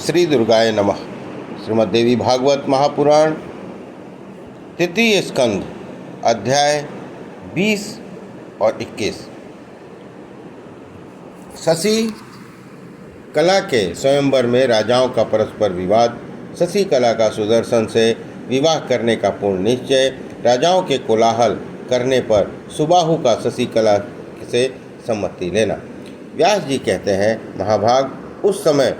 श्री दुर्गाय नमः। श्रीमद्देवी भागवत महापुराण तृतीय स्कंध अध्याय 20 और 21। शशि कला के स्वयंवर में राजाओं का परस्पर विवाद, शशि कला का सुदर्शन से विवाह करने का पूर्ण निश्चय, राजाओं के कोलाहल करने पर सुबाहु का शशि कला से सम्मति लेना। व्यास जी कहते हैं, महाभाग, उस समय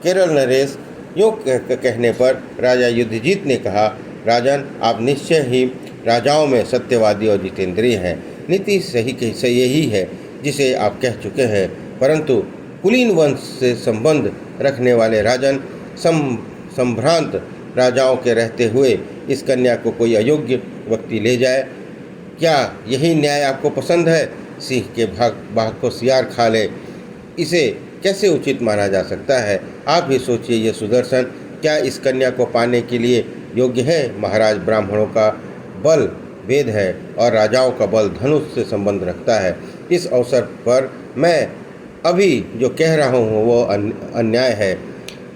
केरल नरेश यूँ कहने पर राजा युधिजीत ने कहा, राजन, आप निश्चय ही राजाओं में सत्यवादी और जितेंद्रिय हैं। नीति सही यही है जिसे आप कह चुके हैं, परंतु कुलीन वंश से संबंध रखने वाले राजन संभ्रांत राजाओं के रहते हुए इस कन्या को कोई अयोग्य व्यक्ति ले जाए, क्या यही न्याय आपको पसंद है? सिंह के भाग को सियार खा ले, इसे कैसे उचित माना जा सकता है? आप ही सोचिए, यह सुदर्शन क्या इस कन्या को पाने के लिए योग्य है? महाराज, ब्राह्मणों का बल वेद है और राजाओं का बल धनुष से संबंध रखता है। इस अवसर पर मैं अभी जो कह रहा हूँ वो अन्याय है।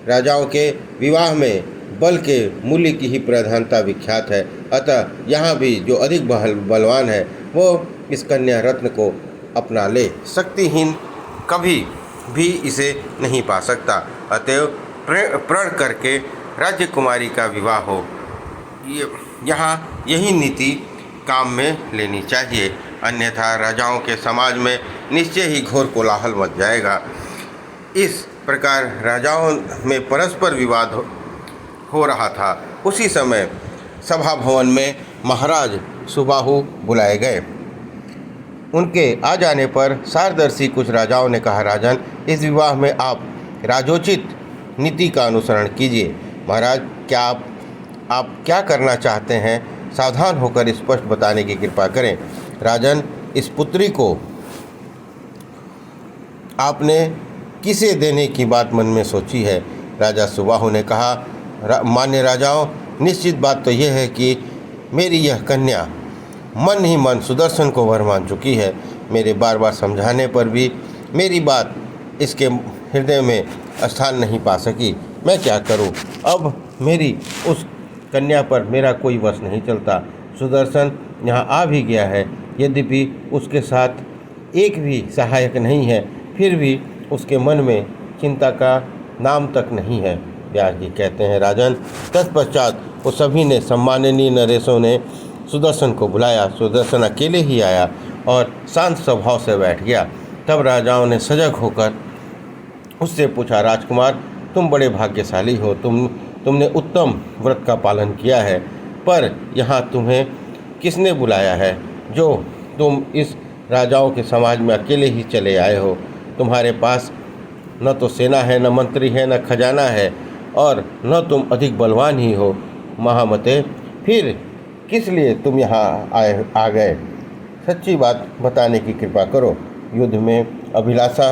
राजाओं के विवाह में बल के मूल्य की ही प्रधानता विख्यात है, अतः यहाँ भी जो अधिक बलवान है वो इस कन्या रत्न को अपना ले। शक्तिहीन कभी भी इसे नहीं पा सकता, अतएव प्रण करके राज्य कुमारी का विवाह हो। यहाँ यही नीति काम में लेनी चाहिए, अन्यथा राजाओं के समाज में निश्चय ही घोर कोलाहल मच जाएगा। इस प्रकार राजाओं में परस्पर विवाद हो रहा था। उसी समय सभा भवन में महाराज सुबाहु बुलाए गए। उनके आ जाने पर सारदर्शी कुछ राजाओं ने कहा, राजन, इस विवाह में आप राजोचित नीति का अनुसरण कीजिए। महाराज, क्या आप क्या करना चाहते हैं? सावधान होकर स्पष्ट बताने की कृपा करें। राजन, इस पुत्री को आपने किसे देने की बात मन में सोची है? राजा सुबाहु ने कहा, मान्य राजाओं, निश्चित बात तो यह है कि मेरी यह कन्या मन ही मन सुदर्शन को वर मान चुकी है। मेरे बार बार समझाने पर भी मेरी बात इसके हृदय में स्थान नहीं पा सकी। मैं क्या करूं? अब मेरी उस कन्या पर मेरा कोई वश नहीं चलता। सुदर्शन यहाँ आ भी गया है, यद्यपि उसके साथ एक भी सहायक नहीं है, फिर भी उसके मन में चिंता का नाम तक नहीं है। व्यास जी कहते हैं, राजन, तत्पश्चात वो सभी ने, सम्माननीय नरेशों ने सुदर्शन को बुलाया। सुदर्शन अकेले ही आया और शांत स्वभाव से बैठ गया। तब राजाओं ने सजग होकर उससे पूछा, राजकुमार, तुम बड़े भाग्यशाली हो, तुमने उत्तम व्रत का पालन किया है, पर यहाँ तुम्हें किसने बुलाया है जो तुम इस राजाओं के समाज में अकेले ही चले आए हो? तुम्हारे पास न तो सेना है, न मंत्री है, न खजाना है, और न तुम अधिक बलवान ही हो। महामते, फिर किस लिए तुम यहाँ आ गए? सच्ची बात बताने की कृपा करो। युद्ध में अभिलाषा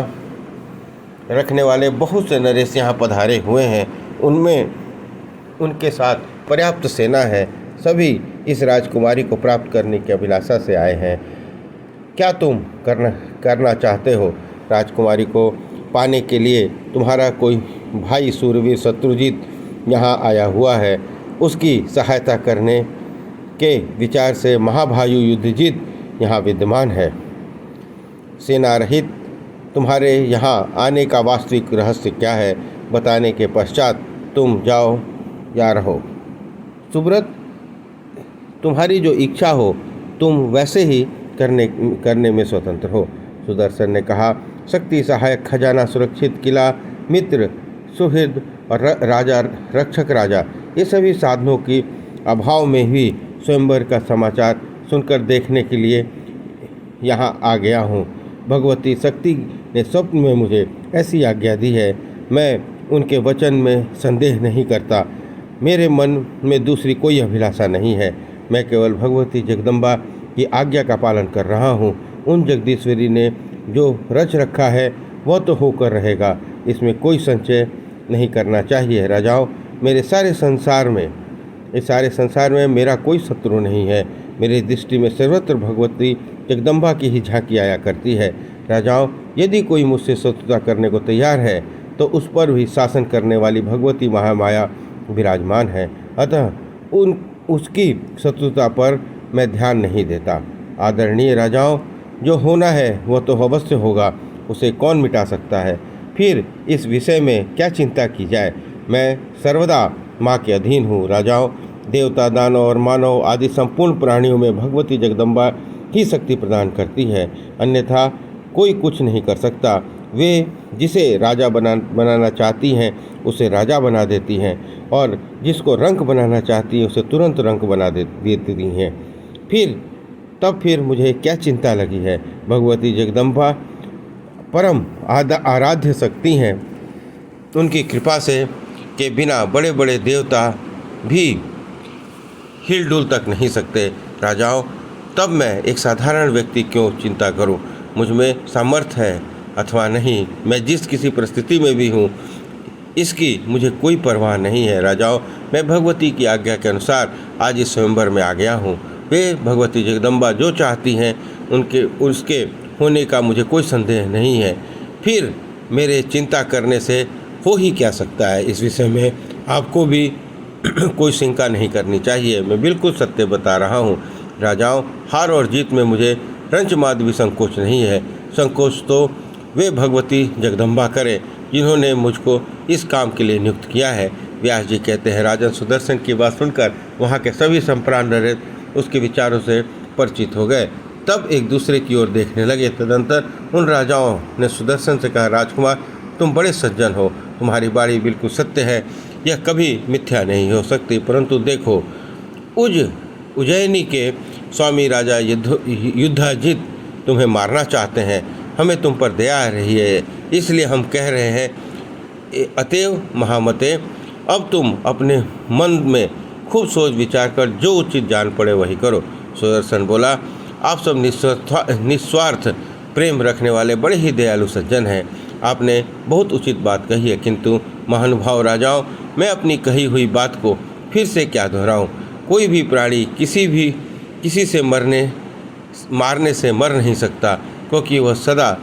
रखने वाले बहुत से नरेश यहाँ पधारे हुए हैं, उनमें उनके साथ पर्याप्त सेना है। सभी इस राजकुमारी को प्राप्त करने की अभिलाषा से आए हैं। क्या तुम करना चाहते हो? राजकुमारी को पाने के लिए तुम्हारा कोई भाई सूरवीर शत्रुजीत यहाँ आया हुआ है। उसकी सहायता करने के विचार से महाभायु युधिजीत यहाँ विद्यमान है। सेना रहित तुम्हारे यहाँ आने का वास्तविक रहस्य क्या है? बताने के पश्चात तुम जाओ या रहो। सुब्रत, तुम्हारी जो इच्छा हो तुम वैसे ही करने में स्वतंत्र हो। सुदर्शन ने कहा, शक्ति, सहायक, खजाना, सुरक्षित किला, मित्र, सुहृद और राजा, रक्षक राजा, ये सभी साधनों की अभाव में ही स्वयंवर का समाचार सुनकर देखने के लिए यहाँ आ गया हूँ। भगवती शक्ति ने स्वप्न में मुझे ऐसी आज्ञा दी है। मैं उनके वचन में संदेह नहीं करता। मेरे मन में दूसरी कोई अभिलाषा नहीं है। मैं केवल भगवती जगदम्बा की आज्ञा का पालन कर रहा हूँ। उन जगदीश्वरी ने जो रच रखा है वह तो होकर रहेगा, इसमें कोई संशय नहीं करना चाहिए। राजाओं, इस सारे संसार में मेरा कोई शत्रु नहीं है। मेरी दृष्टि में सर्वत्र भगवती जगदम्बा की ही झांकी आया करती है। राजाओं, यदि कोई मुझसे शत्रुता करने को तैयार है तो उस पर भी शासन करने वाली भगवती महामाया विराजमान है। अतः उसकी शत्रुता पर मैं ध्यान नहीं देता। आदरणीय राजाओं, जो होना है वह तो अवश्य होगा, उसे कौन मिटा सकता है। फिर इस विषय में क्या चिंता की जाए। मैं सर्वदा माँ के अधीन हूँ। राजाओं, देवता, दानव और मानव आदि संपूर्ण प्राणियों में भगवती जगदम्बा ही शक्ति प्रदान करती है, अन्यथा कोई कुछ नहीं कर सकता। वे जिसे राजा बनाना चाहती हैं उसे राजा बना देती हैं, और जिसको रंक बनाना चाहती हैं उसे तुरंत रंक बना देती हैं। फिर मुझे क्या चिंता लगी है। भगवती जगदम्बा परम आराध्य शक्ति हैं। उनकी कृपा से के बिना बड़े बड़े देवता भी हिलडुल तक नहीं सकते। राजाओं, तब मैं एक साधारण व्यक्ति क्यों चिंता करूं। मुझ में सामर्थ्य है अथवा नहीं, मैं जिस किसी परिस्थिति में भी हूं, इसकी मुझे कोई परवाह नहीं है। राजाओं, मैं भगवती की आज्ञा के अनुसार आज इस स्वयंवर में आ गया हूं। वे भगवती जगदम्बा जो चाहती हैं उसके होने का मुझे कोई संदेह नहीं है। फिर मेरे चिंता करने से हो ही क्या सकता है। इस विषय में आपको भी कोई शंका नहीं करनी चाहिए। मैं बिल्कुल सत्य बता रहा हूँ। राजाओं, हार और जीत में मुझे रंचमात्र भी संकोच नहीं है। संकोच तो वे भगवती जगदम्बा करें जिन्होंने मुझको इस काम के लिए नियुक्त किया है। व्यास जी कहते हैं, राजन सुदर्शन की बात सुनकर वहाँ के सभी सम्प्रांत उसके विचारों से परिचित हो गए। तब एक दूसरे की ओर देखने लगे। तदंतर उन राजाओं ने सुदर्शन से कहा, राजकुमार, तुम बड़े सज्जन हो, तुम्हारी बाणी बिल्कुल सत्य है, यह कभी मिथ्या नहीं हो सकती। परंतु देखो, उज्जैनी के स्वामी राजा युद्धाजित तुम्हें मारना चाहते हैं। हमें तुम पर दया आ रही है, इसलिए हम कह रहे हैं, अतएव महामते, अब तुम अपने मन में खूब सोच विचार कर जो उचित जान पड़े वही करो। सुदर्शन बोला, आप सब निस्वार्थ प्रेम रखने वाले बड़े ही दयालु सज्जन हैं। आपने बहुत उचित बात कही है, किंतु महानुभाव राजाओं, मैं अपनी कही हुई बात को फिर से क्या दोहराऊं। कोई भी प्राणी किसी से मारने से मर नहीं सकता, क्योंकि वह सदा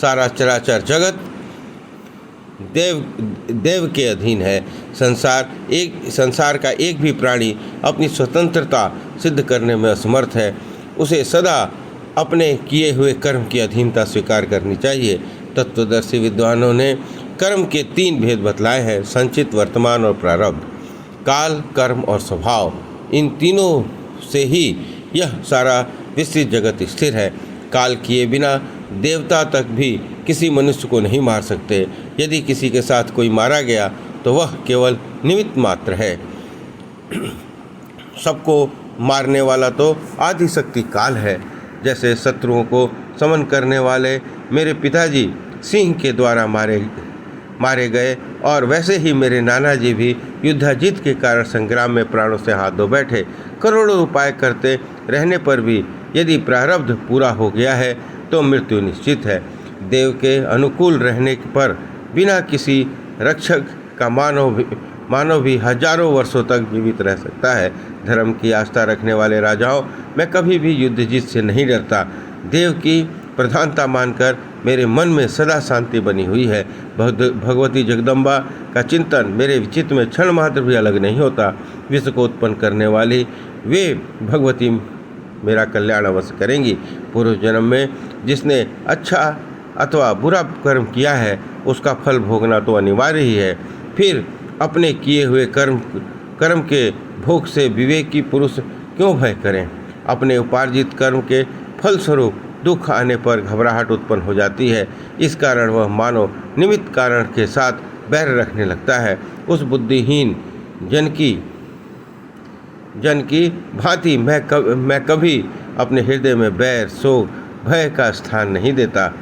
सारा चराचर जगत देव के अधीन है। संसार का एक भी प्राणी अपनी स्वतंत्रता सिद्ध करने में असमर्थ है। उसे सदा अपने किए हुए कर्म की अधीनता स्वीकार करनी चाहिए। तत्वदर्शी विद्वानों ने कर्म के 3 भेद बतलाए हैं, संचित, वर्तमान और प्रारब्ध। काल, कर्म और स्वभाव, इन तीनों से ही यह सारा विस्तृत जगत स्थिर है। काल किए बिना देवता तक भी किसी मनुष्य को नहीं मार सकते। यदि किसी के साथ कोई मारा गया तो वह केवल निमित्त मात्र है। सबको मारने वाला तो आदिशक्ति काल है। जैसे शत्रुओं को समन करने वाले मेरे पिताजी सिंह के द्वारा मारे गए, और वैसे ही मेरे नाना जी भी युद्धाजित के कारण संग्राम में प्राणों से हाथ धो बैठे। करोड़ों उपाय करते रहने पर भी यदि प्रारब्ध पूरा हो गया है तो मृत्यु निश्चित है। देव के अनुकूल रहने पर बिना किसी रक्षक का मानव भी हजारों वर्षों तक जीवित रह सकता है। धर्म की आस्था रखने वाले राजाओं, मैं कभी भी युद्ध जीत से नहीं डरता। देव की प्रधानता मानकर मेरे मन में सदा शांति बनी हुई है। भगवती जगदम्बा का चिंतन मेरे चित्त में क्षण मात्र भी अलग नहीं होता। विश्व को उत्पन्न करने वाली वे भगवती मेरा कल्याण अवश्य करेंगी। पूर्व जन्म में जिसने अच्छा अथवा बुरा कर्म किया है उसका फल भोगना तो अनिवार्य ही है। फिर अपने किए हुए कर्म के भोग से विवेकी पुरुष क्यों भय करें। अपने उपार्जित कर्म के फलस्वरूप दुख आने पर घबराहट उत्पन्न हो जाती है। इस कारण वह मानव निमित्त कारण के साथ बैर रखने लगता है। उस बुद्धिहीन जन की भांति मैं कभी अपने हृदय में बैर, शोक, भय का स्थान नहीं देता।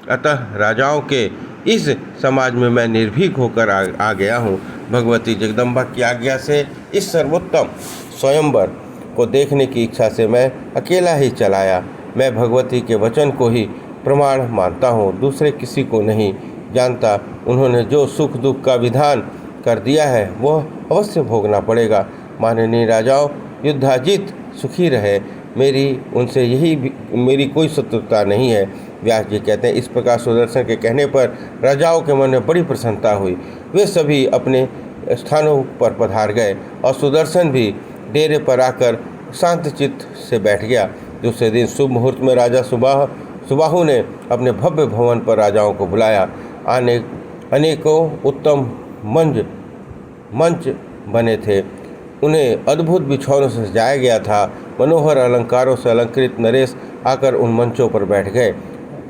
अतः राजाओं के इस समाज में मैं निर्भीक होकर आ गया हूँ। भगवती जगदम्बा की आज्ञा से इस सर्वोत्तम स्वयंवर को देखने की इच्छा से मैं अकेला ही चलाया। मैं भगवती के वचन को ही प्रमाण मानता हूँ, दूसरे किसी को नहीं जानता। उन्होंने जो सुख दुख का विधान कर दिया है वह अवश्य भोगना पड़ेगा। माननीय राजाओं, युद्धाजित सुखी रहे। मेरी कोई शत्रुता नहीं है। व्यास जी कहते हैं, इस प्रकार सुदर्शन के कहने पर राजाओं के मन में बड़ी प्रसन्नता हुई। वे सभी अपने स्थानों पर पधार गए और सुदर्शन भी डेरे पर आकर शांत चित्त से बैठ गया। दूसरे दिन शुभ मुहूर्त में राजा सुबाहु ने अपने भव्य भवन पर राजाओं को बुलाया। अनेकों उत्तम मंच बने थे, उन्हें अद्भुत बिछौनों से सजाया गया था। मनोहर अलंकारों से अलंकृत नरेश आकर उन मंचों पर बैठ गए।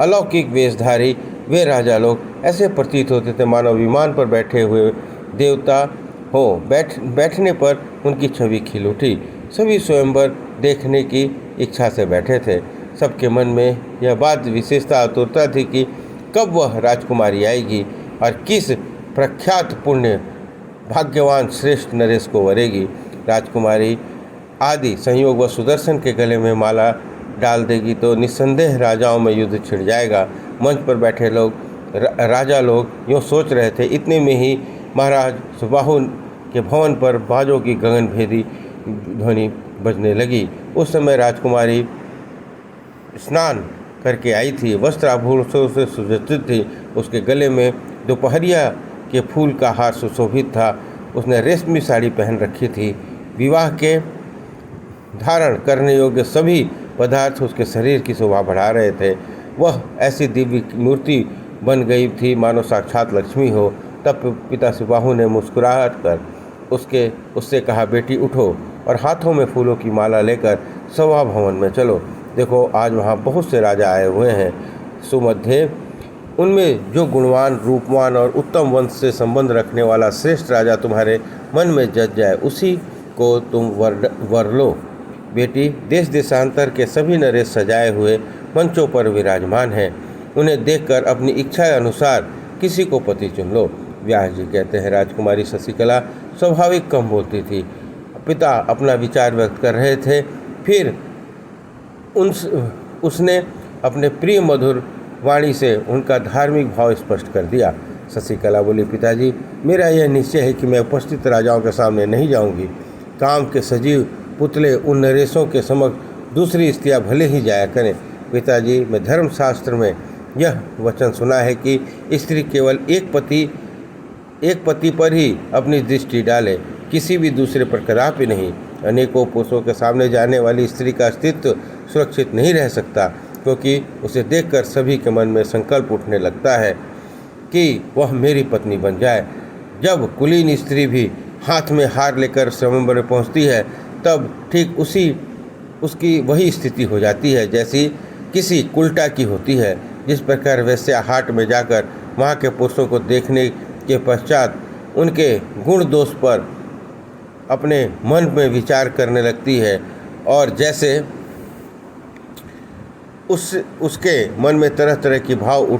अलौकिक वेशधारी वे राजा लोग ऐसे प्रतीत होते थे मानो विमान पर बैठे हुए देवता हो। बैठने पर उनकी छवि खिल उठी। सभी स्वयंवर देखने की इच्छा से बैठे थे। सबके मन में यह बात विशेषता आतुरता थी कि कब वह राजकुमारी आएगी और किस प्रख्यात पुण्य भाग्यवान श्रेष्ठ नरेश को वरेगी। राजकुमारी आदि संयोग व सुदर्शन के गले में माला डाल देगी तो निस्संदेह राजाओं में युद्ध छिड़ जाएगा। मंच पर बैठे राजा लोग यूँ सोच रहे थे, इतने में ही महाराज सुबाहु के भवन पर बाजों की गगनभेदी ध्वनि बजने लगी। उस समय राजकुमारी स्नान करके आई थी, वस्त्र आभूषणों से सुसज्जित थी। उसके गले में दोपहरिया के फूल का हार सुशोभित था। उसने रेशमी साड़ी पहन रखी थी। विवाह के धारण करने योग्य सभी पदार्थ उसके शरीर की शोभा बढ़ा रहे थे। वह ऐसी दिव्य मूर्ति बन गई थी मानो साक्षात लक्ष्मी हो। तब पिता सुबाहु ने मुस्कुराहट कर उससे कहा, बेटी उठो और हाथों में फूलों की माला लेकर सभा भवन में चलो। देखो, आज वहाँ बहुत से राजा आए हुए हैं। सुमध्य उनमें जो गुणवान, रूपवान और उत्तम वंश से संबंध रखने वाला श्रेष्ठ राजा तुम्हारे मन में जच जाए, उसी को तुम वर लो। बेटी, देश देशांतर के सभी नरेश सजाए हुए मंचों पर विराजमान हैं। उन्हें देखकर अपनी इच्छा अनुसार किसी को पति चुन लो। व्यास जी कहते हैं, राजकुमारी शशिकला स्वाभाविक कम बोलती थी। पिता अपना विचार व्यक्त कर रहे थे, फिर उसने अपने प्रिय मधुर वाणी से उनका धार्मिक भाव स्पष्ट कर दिया। शशिकला बोली, पिताजी, मेरा यह निश्चय है कि मैं उपस्थित राजाओं के सामने नहीं जाऊंगी। काम के सजीव पुतले उन नरेशों के समक्ष दूसरी स्त्रियां भले ही जाया करें। पिताजी, मैं धर्मशास्त्र में यह वचन सुना है कि स्त्री केवल एक पति पर ही अपनी दृष्टि डाले, किसी भी दूसरे पर कदापि नहीं। अनेकों पुरुषों के सामने जाने वाली स्त्री का अस्तित्व सुरक्षित नहीं रह सकता, क्योंकि उसे देखकर सभी के मन में संकल्प उठने लगता है कि वह मेरी पत्नी बन जाए। जब कुलीन स्त्री भी हाथ में हार लेकर स्वयंवर में पहुँचती है, तब ठीक उसकी वही स्थिति हो जाती है जैसी किसी कुल्टा की होती है। जिस प्रकार वैश्या हाट में जाकर वहाँ के पुरुषों को देखने के पश्चात उनके गुण दोष पर अपने मन में विचार करने लगती है और जैसे उसके मन में तरह तरह की भाव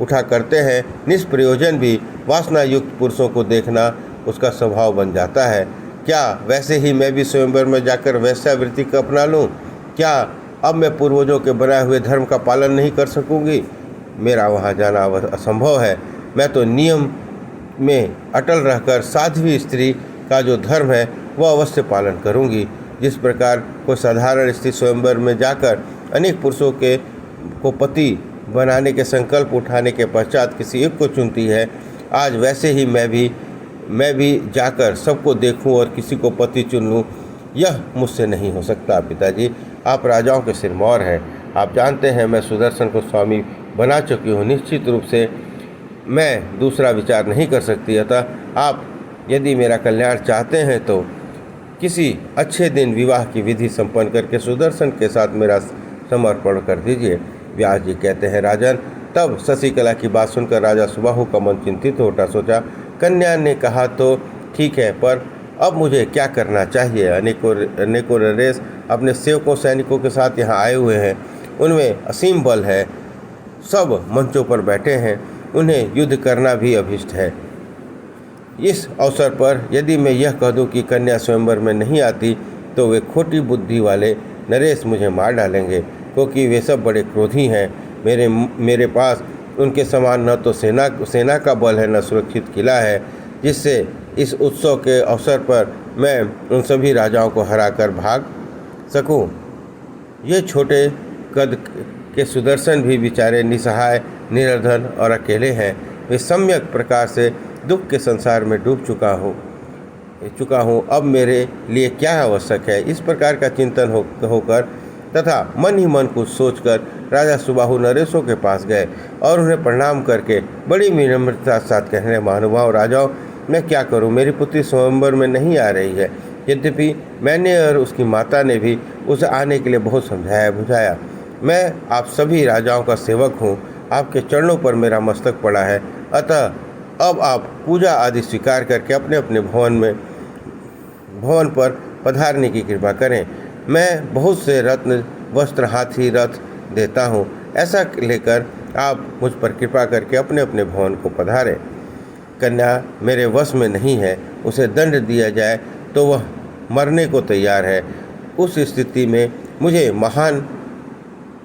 उठा करते हैं, निष्प्रयोजन भी वासना युक्त पुरुषों को देखना उसका स्वभाव बन जाता है। क्या वैसे ही मैं भी स्वयंवर में जाकर वैश्यावृत्ति को अपना लूँ? क्या अब मैं पूर्वजों के बनाए हुए धर्म का पालन नहीं कर सकूँगी? मेरा वहाँ जाना असंभव है। मैं तो नियम में अटल रहकर साध्वी स्त्री का जो धर्म है वह अवश्य पालन करूँगी। जिस प्रकार कोई साधारण स्त्री स्वयंवर में जाकर अनेक पुरुषों को पति बनाने के संकल्प उठाने के पश्चात किसी एक को चुनती है, आज वैसे ही मैं भी जाकर सबको देखूं और किसी को पति चुन लूँ, यह मुझसे नहीं हो सकता। पिताजी, आप राजाओं के सिरमौर हैं। आप जानते हैं मैं सुदर्शन को स्वामी बना चुकी हूँ। निश्चित रूप से मैं दूसरा विचार नहीं कर सकती। अतः आप यदि मेरा कल्याण चाहते हैं तो किसी अच्छे दिन विवाह की विधि संपन्न करके सुदर्शन के साथ मेरा समर्पण कर दीजिए। व्यास जी कहते हैं, राजन, तब शशिकला की बात सुनकर राजा सुबाहु का मन चिंतित होता। सोचा, कन्या ने कहा तो ठीक है, पर अब मुझे क्या करना चाहिए? अनेकों नरेश अपने सेवकों सैनिकों के साथ यहाँ आए हुए हैं। उनमें असीम बल है, सब मंचों पर बैठे हैं, उन्हें युद्ध करना भी अभिष्ट है। इस अवसर पर यदि मैं यह कह दूँ कि कन्या स्वयंवर में नहीं आती तो वे खोटी बुद्धि वाले नरेश मुझे मार डालेंगे, क्योंकि वे सब बड़े क्रोधी हैं। मेरे पास उनके समान न तो सेना का बल है, न सुरक्षित किला है, जिससे इस उत्सव के अवसर पर मैं उन सभी राजाओं को हराकर भाग सकूं। ये छोटे कद कि सुदर्शन भी बेचारे निसहाय, निर्धन और अकेले हैं। वे सम्यक प्रकार से दुख के संसार में डूब चुका हूँ। अब मेरे लिए क्या आवश्यक है? इस प्रकार का चिंतन होकर तथा मन ही मन कुछ सोचकर राजा सुबाहु नरेशों के पास गए और उन्हें प्रणाम करके बड़ी विनम्रता के साथ कहने, महानुभाव राजाओं, मैं क्या करूं? मेरी पुत्री स्वयंवर में नहीं आ रही है। यद्यपि मैंने और उसकी माता ने भी उसे आने के लिए बहुत समझाया बुझाया। मैं आप सभी राजाओं का सेवक हूँ, आपके चरणों पर मेरा मस्तक पड़ा है। अतः अब आप पूजा आदि स्वीकार करके अपने अपने भवन पर पधारने की कृपा करें। मैं बहुत से रत्न, वस्त्र, हाथी, रथ देता हूँ। ऐसा लेकर आप मुझ पर कृपा करके अपने अपने भवन को पधारें। कन्या मेरे वश में नहीं है, उसे दंड दिया जाए तो वह मरने को तैयार है। उस स्थिति में मुझे महान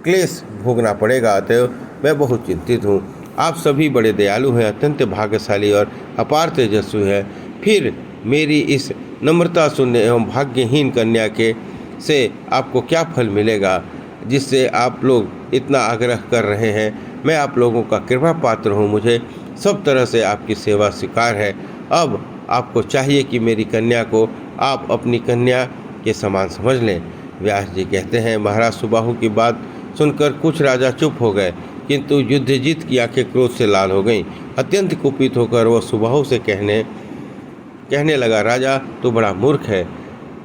क्लेश भोगना पड़ेगा। अतएव मैं बहुत चिंतित हूँ। आप सभी बड़े दयालु हैं, अत्यंत भाग्यशाली और अपार तेजस्वी हैं। फिर मेरी इस नम्रता शून्य एवं भाग्यहीन कन्या के से आपको क्या फल मिलेगा, जिससे आप लोग इतना आग्रह कर रहे हैं? मैं आप लोगों का कृपा पात्र हूँ, मुझे सब तरह से आपकी सेवा स्वीकार है। अब आपको चाहिए कि मेरी कन्या को आप अपनी कन्या के समान समझ लें। व्यास जी कहते हैं, महाराज सुबाहु की बात सुनकर कुछ राजा चुप हो गए, किंतु युद्धजीत की आंखें क्रोध से लाल हो गईं। अत्यंत कुपित होकर वह सुबाहु से कहने लगा, राजा तू बड़ा मूर्ख है।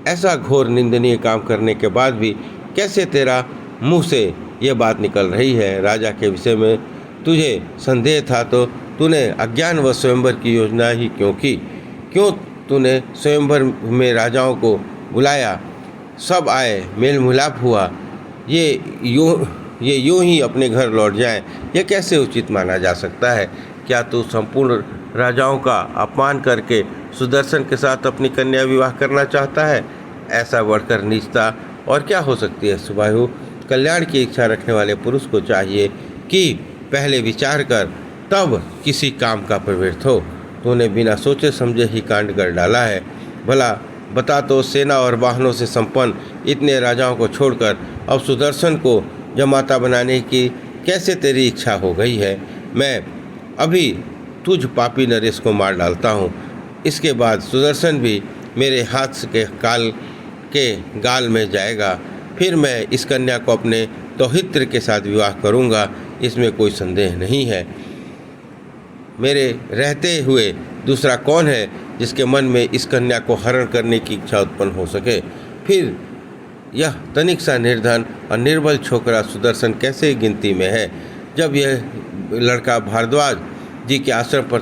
ऐसा घोर निंदनीय काम करने के बाद भी कैसे तेरा मुंह से ये बात निकल रही है? राजा के विषय में तुझे संदेह था तो तूने अज्ञान व स्वयंवर की योजना ही क्यों की? क्यों तूने स्वयंवर में राजाओं को बुलाया? सब आए, मेल मिलाप हुआ, ये यूँ ही अपने घर लौट जाएं, यह कैसे उचित माना जा सकता है? क्या तू संपूर्ण राजाओं का अपमान करके सुदर्शन के साथ अपनी कन्या विवाह करना चाहता है? ऐसा बढ़कर नीचता और क्या हो सकती है? सुबाहु, कल्याण की इच्छा रखने वाले पुरुष को चाहिए कि पहले विचार कर तब किसी काम का प्रवृत्त हो। तूने बिना सोचे समझे ही कांड कर डाला है। भला बता तो, सेना और वाहनों से संपन्न इतने राजाओं को छोड़कर अब सुदर्शन को जमाता बनाने की कैसे तेरी इच्छा हो गई है? मैं अभी तुझ पापी नरेश को मार डालता हूँ। इसके बाद सुदर्शन भी मेरे हाथ के गाल में जाएगा। फिर मैं इस कन्या को अपने दौहित्र के साथ विवाह करूँगा, इसमें कोई संदेह नहीं है। मेरे रहते हुए दूसरा कौन है जिसके मन में इस कन्या को हरण करने की इच्छा उत्पन्न हो सके? फिर यह तनिक सा निर्धन और निर्बल छोकरा सुदर्शन कैसे गिनती में है? जब यह लड़का भारद्वाज जी के आश्रम पर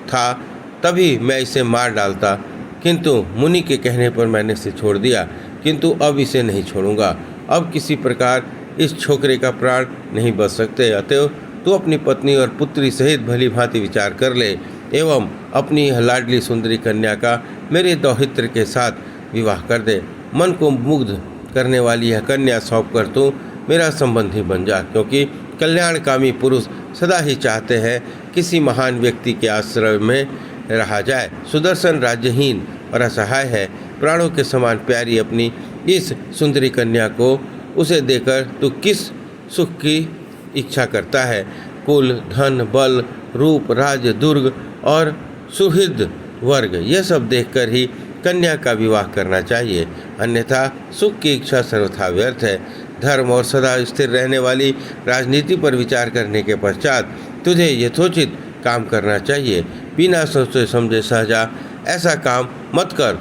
था तभी मैं इसे मार डालता, किंतु मुनि के कहने पर मैंने इसे छोड़ दिया, किंतु अब इसे नहीं छोड़ूंगा। अब किसी प्रकार इस छोकरे का प्राण नहीं बच सकते। अतएव तू अपनी पत्नी और पुत्री सहित भली भांति विचार कर ले एवं अपनी यह लाडली सुंदरी कन्या का मेरे दौहित्र के साथ विवाह कर दे। मन को मुग्ध करने वाली यह कन्या सौंप कर तू मेरा संबंधी बन जा, क्योंकि कल्याणकामी पुरुष सदा ही चाहते हैं किसी महान व्यक्ति के आश्रय में रहा जाए। सुदर्शन राज्यहीन और असहाय है। प्राणों के समान प्यारी अपनी इस सुंदरी कन्या को उसे देकर तू किस सुख की इच्छा करता है? कुल, धन, बल, रूप, राज्य, दुर्ग और सुहृद वर्ग, यह सब देखकर ही कन्या का विवाह करना चाहिए, अन्यथा सुख की इच्छा सर्वथा व्यर्थ है। धर्म और सदा स्थिर रहने वाली राजनीति पर विचार करने के पश्चात तुझे यथोचित काम करना चाहिए। बिना सोचे समझे सहजा ऐसा काम मत कर।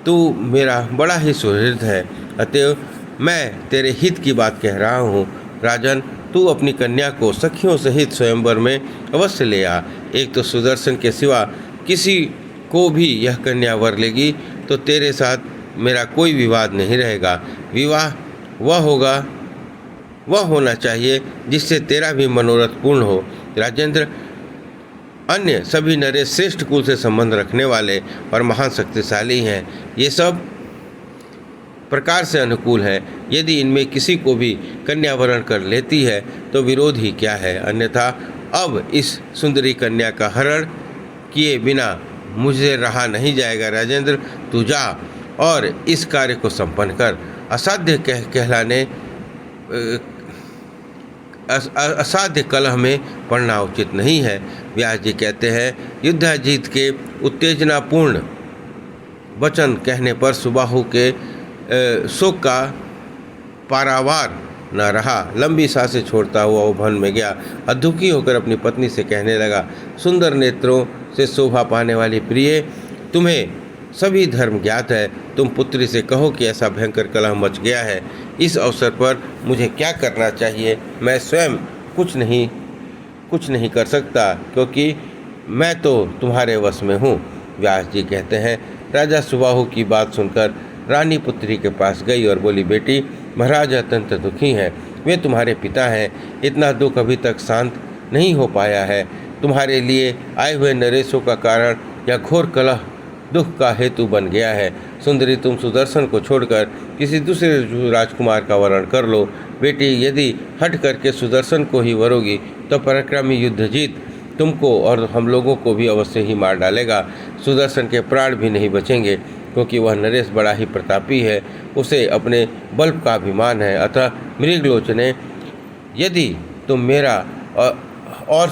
तू मेरा बड़ा ही सुहृद है, अतएव मैं तेरे हित की बात कह रहा हूँ। राजन, तू अपनी कन्या को सखियों सहित स्वयंवर में अवश्य ले आ। एक तो सुदर्शन के सिवा किसी को भी यह कन्या वर लेगी तो तेरे साथ मेरा कोई विवाद नहीं रहेगा। विवाह वह होना चाहिए जिससे तेरा भी मनोरथ पूर्ण हो। राजेंद्र, अन्य सभी नरेश श्रेष्ठ कुल से संबंध रखने वाले और महान शक्तिशाली हैं। ये सब प्रकार से अनुकूल है। यदि इनमें किसी को भी कन्या वरण कर लेती है तो विरोध ही क्या है? अन्यथा अब इस सुंदरी कन्या का हरण किए बिना मुझे रहा नहीं जाएगा। राजेंद्र, तू जा और इस कार्य को संपन्न कर। असाध्य असाध्य कलह में पड़ना उचित नहीं है। व्यास जी कहते हैं, युद्धाजीत के उत्तेजनापूर्ण वचन कहने पर सुबाहु के शोक का पारावार न रहा। लंबी सांसें छोड़ता हुआ वो भवन में गया और दुखी होकर अपनी पत्नी से कहने लगा, सुंदर नेत्रों से शोभा पाने वाली प्रिय, तुम्हें सभी धर्म ज्ञात है। तुम पुत्री से कहो कि ऐसा भयंकर कलह मच गया है। इस अवसर पर मुझे क्या करना चाहिए? मैं स्वयं कुछ नहीं कर सकता, क्योंकि मैं तो तुम्हारे वश में हूँ। व्यास जी कहते हैं, राजा सुबाहु की बात सुनकर रानी पुत्री के पास गई और बोली, बेटी, महाराज अत्यंत दुखी हैं। वे तुम्हारे पिता हैं। इतना दुख अभी तक शांत नहीं हो पाया है। तुम्हारे लिए आए हुए नरेशों का कारण यह घोर कलह दुख का हेतु बन गया है। सुंदरी, तुम सुदर्शन को छोड़कर किसी दूसरे राजकुमार का वरण कर लो। बेटी, यदि हट करके सुदर्शन को ही वरोगी तो पराक्रमी युद्धजीत तुमको और हम लोगों को भी अवश्य ही मार डालेगा। सुदर्शन के प्राण भी नहीं बचेंगे, क्योंकि वह नरेश बड़ा ही प्रतापी है। उसे अपने बल का अभिमान है। अतः मृगलोचने, यदि तुम मेरा और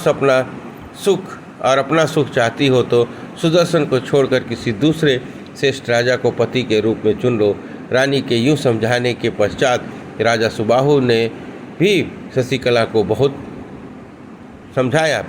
अपना सुख चाहती हो तो सुदर्शन को छोड़कर किसी दूसरे श्रेष्ठ राजा को पति के रूप में चुन लो। रानी के यूं समझाने के पश्चात राजा सुबाहु ने भी शशिकला को बहुत समझाया।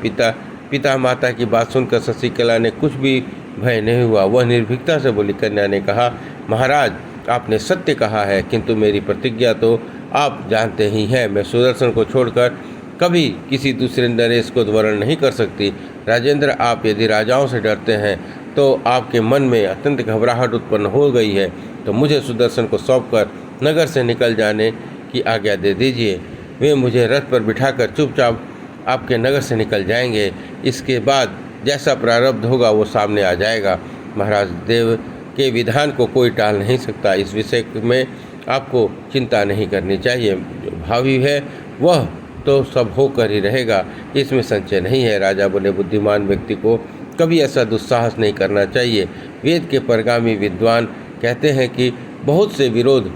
पिता माता की बात सुनकर शशिकला ने कुछ भी भय नहीं हुआ। वह निर्भीकता से बोली। कन्या ने कहा, महाराज, आपने सत्य कहा है, किंतु मेरी प्रतिज्ञा तो आप जानते ही हैं। मैं सुदर्शन को छोड़कर कभी किसी दूसरे नरेश को वरण नहीं कर सकती। राजेंद्र, आप यदि राजाओं से डरते हैं तो आपके मन में अत्यंत घबराहट उत्पन्न हो गई है, तो मुझे सुदर्शन को सौंपकर नगर से निकल जाने की आज्ञा दे दीजिए। वे मुझे रथ पर बिठाकर चुपचाप आपके नगर से निकल जाएंगे। इसके बाद जैसा प्रारब्ध होगा वो सामने आ जाएगा। महाराज, देव के विधान को कोई टाल नहीं सकता। इस विषय में आपको चिंता नहीं करनी चाहिए। जो भावी है वह तो सब होकर ही रहेगा, इसमें संशय नहीं है। राजा बोले, बुद्धिमान व्यक्ति को कभी ऐसा दुस्साहस नहीं करना चाहिए। वेद के परगामी विद्वान कहते हैं कि बहुतों से विरोध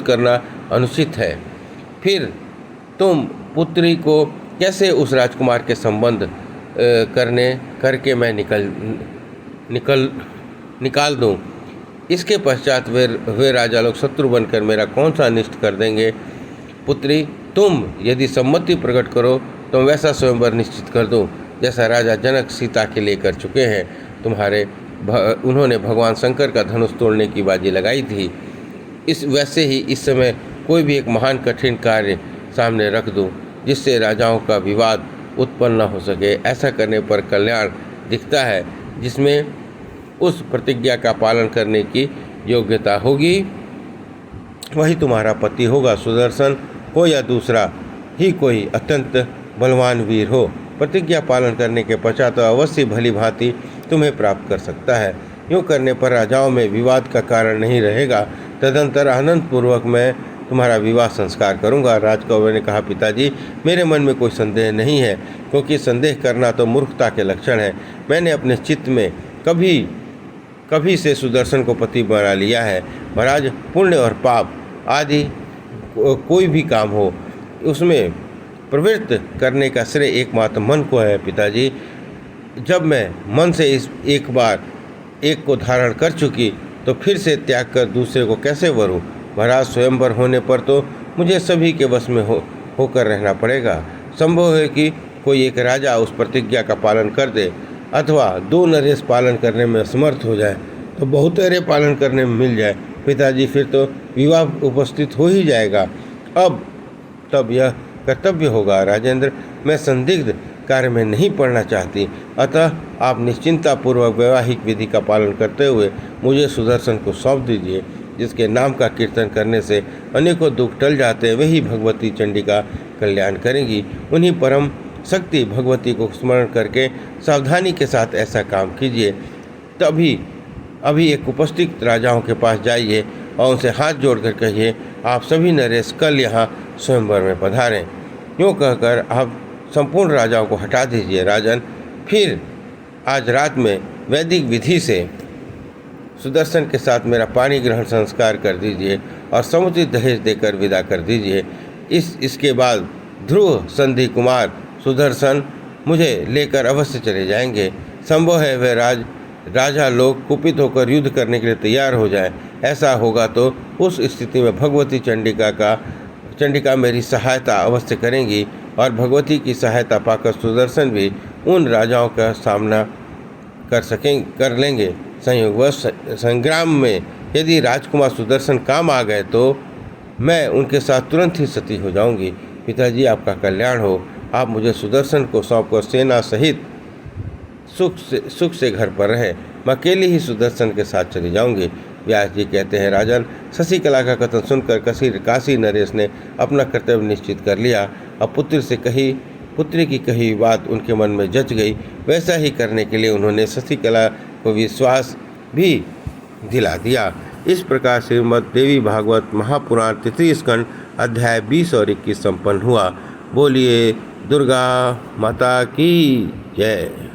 करना अनुचित है। फिर तुम पुत्री को कैसे उस राजकुमार के संबंध करके मैं निकाल दूं? इसके पश्चात वे राजा लोग शत्रु बनकर मेरा कौन सा अनिष्ट कर देंगे? पुत्री, तुम यदि सम्मति प्रकट करो तो वैसा स्वयंवर निश्चित कर दूं, जैसा राजा जनक सीता के लिए कर चुके हैं। उन्होंने भगवान शंकर का धनुष तोड़ने की बाजी लगाई थी। वैसे ही इस समय कोई भी एक महान कठिन कार्य सामने रख दूं, जिससे राजाओं का विवाद उत्पन्न न हो सके। ऐसा करने पर कल्याण दिखता है। जिसमें उस प्रतिज्ञा का पालन करने की योग्यता होगी, वही तुम्हारा पति होगा। सुदर्शन हो या दूसरा ही कोई अत्यंत बलवान वीर हो, प्रतिज्ञा पालन करने के पश्चात तो अवश्य भली भांति तुम्हें प्राप्त कर सकता है। यूँ करने पर राजाओं में विवाद का कारण नहीं रहेगा। तदंतर आनंदपूर्वक मैं तुम्हारा विवाह संस्कार करूंगा। राजकौर ने कहा, पिताजी, मेरे मन में कोई संदेह नहीं है, क्योंकि संदेह करना तो मूर्खता के लक्षण है। मैंने अपने चित्त में कभी से सुदर्शन को पति बना लिया है। महाराज, पुण्य और पाप आदि कोई भी काम हो, उसमें प्रवृत्त करने का श्रेय एकमात्र मन को है। पिताजी, जब मैं मन से एक बार एक को धारण कर चुकी तो फिर से त्याग कर दूसरे को कैसे वरूं? महाराज, स्वयंवर होने पर तो मुझे सभी के वश में होकर रहना पड़ेगा। संभव है कि कोई एक राजा उस प्रतिज्ञा का पालन कर दे, अथवा दो नरेश पालन करने में असमर्थ हो जाए तो बहुतेरे पालन करने में मिल जाए। पिताजी, फिर तो विवाह उपस्थित हो ही जाएगा। तब यह कर्तव्य होगा। राजेंद्र, मैं संदिग्ध कार्य में नहीं पड़ना चाहती, अतः आप निश्चिंतापूर्वक वैवाहिक विधि का पालन करते हुए मुझे सुदर्शन को सौंप दीजिए। जिसके नाम का कीर्तन करने से अनेकों दुख टल जाते हैं, वही भगवती चंडी का कल्याण करेंगी। उन्हीं परम शक्ति भगवती को स्मरण करके सावधानी के साथ ऐसा काम कीजिए। तभी अभी एक उपस्थित राजाओं के पास जाइए और उनसे हाथ जोड़कर कहिए, आप सभी नरेश कल यहाँ स्वयंवर में पधारें। यूँ कहकर आप संपूर्ण राजाओं को हटा दीजिए। राजन, फिर आज रात में वैदिक विधि से सुदर्शन के साथ मेरा पानी ग्रहण संस्कार कर दीजिए और समुचित दहेज देकर विदा कर दीजिए। इसके बाद ध्रुव संधि कुमार सुदर्शन मुझे लेकर अवश्य चले जाएंगे। संभव है वे राजा लोग कुपित होकर युद्ध करने के लिए तैयार हो जाएं। ऐसा होगा तो उस स्थिति में भगवती चंडिका मेरी सहायता अवश्य करेंगी और भगवती की सहायता पाकर सुदर्शन भी उन राजाओं का सामना कर लेंगे। संयोगवश संग्राम में यदि राजकुमार सुदर्शन काम आ गए तो मैं उनके साथ तुरंत ही सती हो जाऊंगी। पिताजी, आपका कल्याण हो। आप मुझे सुदर्शन को सौंपकर सेना सहित सुख से घर पर रहें। मैं अकेली ही सुदर्शन के साथ चली जाऊंगी। व्यास जी कहते हैं, राजन, शशिकला का कथन सुनकर काशी नरेश ने अपना कर्तव्य निश्चित कर लिया। अब पुत्री की कही बात उनके मन में जच गई। वैसा ही करने के लिए उन्होंने शशिकला को विश्वास भी दिला दिया। इस प्रकार श्रीमद् देवी भागवत महापुराण तृतीय स्कंद अध्याय 20 और 21 संपन्न हुआ। बोलिए दुर्गा माता की जय।